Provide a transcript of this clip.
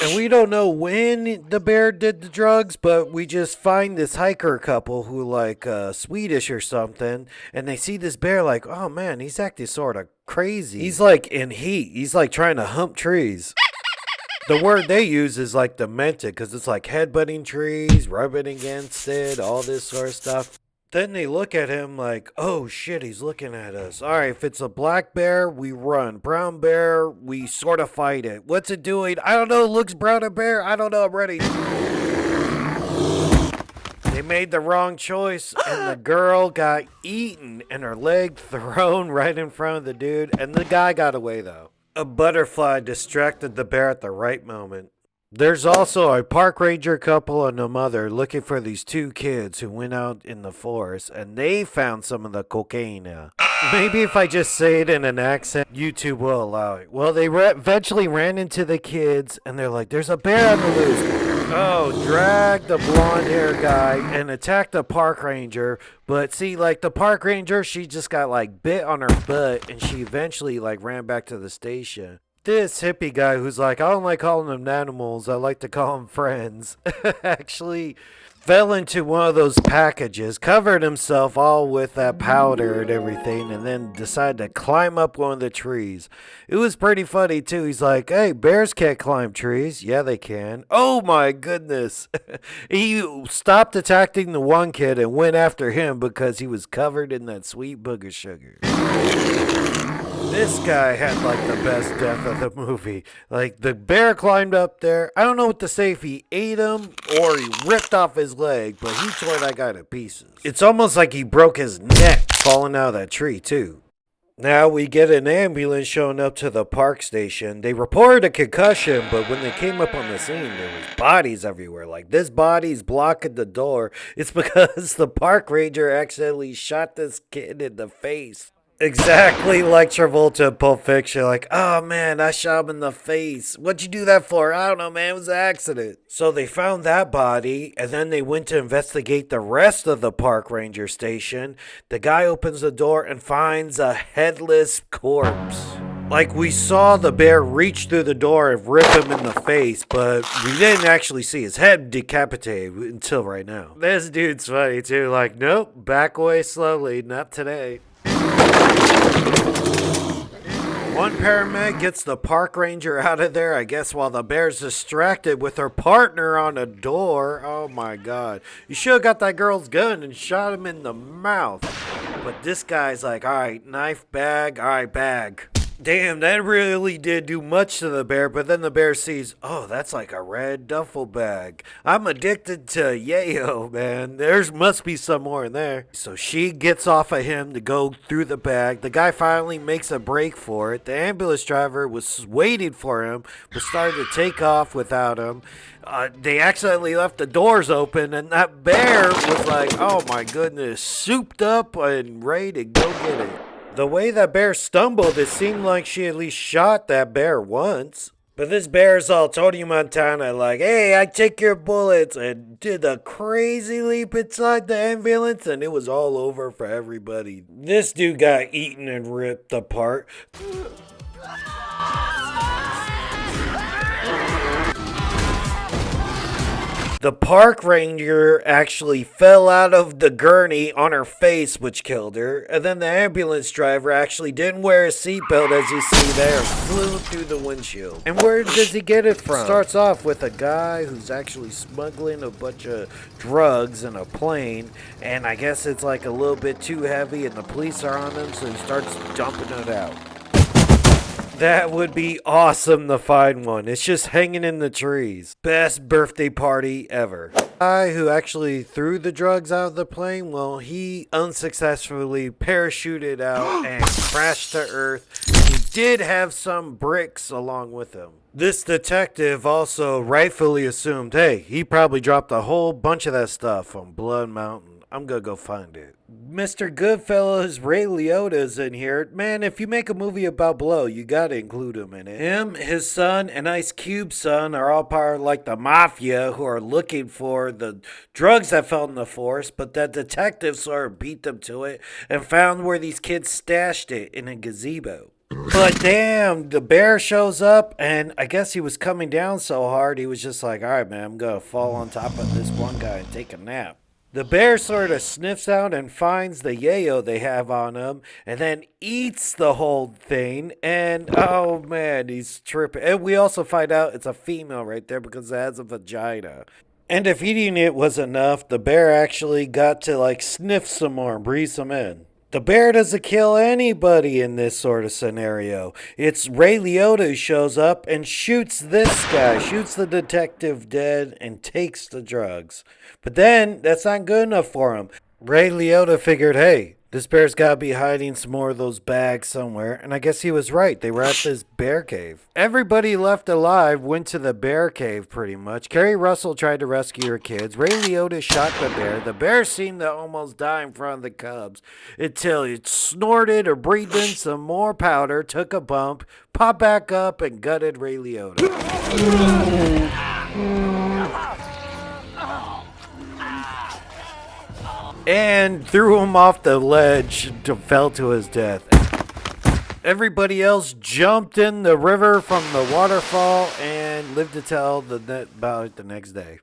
And we don't know when the bear did the drugs, but we just find this hiker couple who like Swedish or something, and they see this bear like, oh man, he's acting sort of crazy. He's like in heat. He's like trying to hump trees. The word they use is like demented because it's like headbutting trees, rubbing against it, all this sort of stuff. Then they look at him like, oh shit, he's looking at us. All right, if it's a black bear, we run. Brown bear, we sort of fight it. What's it doing? I don't know. It looks brown and bear. I don't know. I'm ready. They made the wrong choice, and the girl got eaten and her leg thrown right in front of the dude, and the guy got away, though. A butterfly distracted the bear at the right moment. There's also a park ranger couple and a mother looking for these two kids who went out in the forest, and they found some of the cocaine. Maybe if I just say it in an accent, YouTube will allow it. Well, they eventually ran into the kids, and they're like, there's a bear on the loose. Oh, drag the blonde hair guy and attack the park ranger. But see, like the park ranger, she just got like bit on her butt, and she eventually like ran back to the station. This hippie guy who's like, I don't like calling them animals, I like to call them friends, actually fell into one of those packages, covered himself all with that powder and everything, and then decided to climb up one of the trees. It was pretty funny too. He's like, hey, bears can't climb trees. Yeah, they can. Oh my goodness. He stopped attacking the one kid and went after him because he was covered in that sweet booger sugar. This guy had like the best death of the movie. Like the bear climbed up there. I don't know what to say if he ate him or he ripped off his leg, but he tore that guy to pieces. It's almost like he broke his neck falling out of that tree too. Now we get an ambulance showing up to the park station. They reported a concussion, but when they came up on the scene, there was bodies everywhere. Like this body's blocking the door. It's because the park ranger accidentally shot this kid in the face. Exactly like Travolta in Pulp Fiction. Like, oh man, I shot him in the face. What'd you do that for? I don't know, man. It was an accident. So they found that body, and then they went to investigate the rest of the park ranger station. The guy opens the door and finds a headless corpse. Like, we saw the bear reach through the door and rip him in the face, but we didn't actually see his head decapitated until right now. This dude's funny too. Like, nope, back away slowly, not today. One paramedic gets the park ranger out of there, I guess, while the bear's distracted with her partner on a door. Oh my god. You should have got that girl's gun and shot him in the mouth. But this guy's like, alright, knife, bag, alright, bag. Damn, that really did do much to the bear, but then the bear sees, oh, that's like a red duffel bag. I'm addicted to yayo, man. There must be some more in there. So she gets off of him to go through the bag. The guy finally makes a break for it. The ambulance driver was waiting for him, but started to take off without him. They accidentally left the doors open, and that bear was like, oh my goodness, souped up and ready to go get it. The way that bear stumbled, it seemed like she at least shot that bear once. But this bear's all Tony Montana, like, hey, I take your bullets, and did a crazy leap inside the ambulance, and it was all over for everybody. This dude got eaten and ripped apart. The park ranger actually fell out of the gurney on her face, which killed her. And then the ambulance driver actually didn't wear a seatbelt, as you see there, flew through the windshield. And where does he get it from? Starts off with a guy who's actually smuggling a bunch of drugs in a plane. And I guess it's like a little bit too heavy and the police are on him, so he starts dumping it out. That would be awesome to find one. It's just hanging in the trees. Best birthday party ever. The guy who actually threw the drugs out of the plane, well, he unsuccessfully parachuted out and crashed to Earth. He did have some bricks along with him. This detective also rightfully assumed, hey, he probably dropped a whole bunch of that stuff on Blood Mountain. I'm gonna go find it. Mr. Goodfellas, Ray Liotta's in here. Man, if you make a movie about blow, you gotta include him in it. Him, his son, and Ice Cube's son are all part of like the Mafia who are looking for the drugs that fell in the forest, but the detective sort of beat them to it and found where these kids stashed it in a gazebo. But damn, the bear shows up, and I guess he was coming down so hard, he was just like, all right, man, I'm going to fall on top of this one guy and take a nap. The bear sort of sniffs out and finds the yayo they have on him, and then eats the whole thing. And oh man, he's tripping. And we also find out it's a female right there because it has a vagina. And if eating it was enough, the bear actually got to like sniff some more and breathe some in. The bear doesn't kill anybody in this sort of scenario. It's Ray Liotta who shows up and shoots this guy, shoots the detective dead, and takes the drugs. But then, that's not good enough for him. Ray Liotta figured, hey, this bear's gotta be hiding some more of those bags somewhere, and I guess he was right. They were at this bear cave. Everybody left alive went to the bear cave, pretty much. Keri Russell tried to rescue her kids. Ray Liotta shot the bear. The bear seemed to almost die in front of the cubs until it snorted or breathed in some more powder, took a bump, popped back up, and gutted Ray Liotta. And threw him off the ledge to fell to his death. Everybody else jumped in the river from the waterfall and lived to tell about it the next day.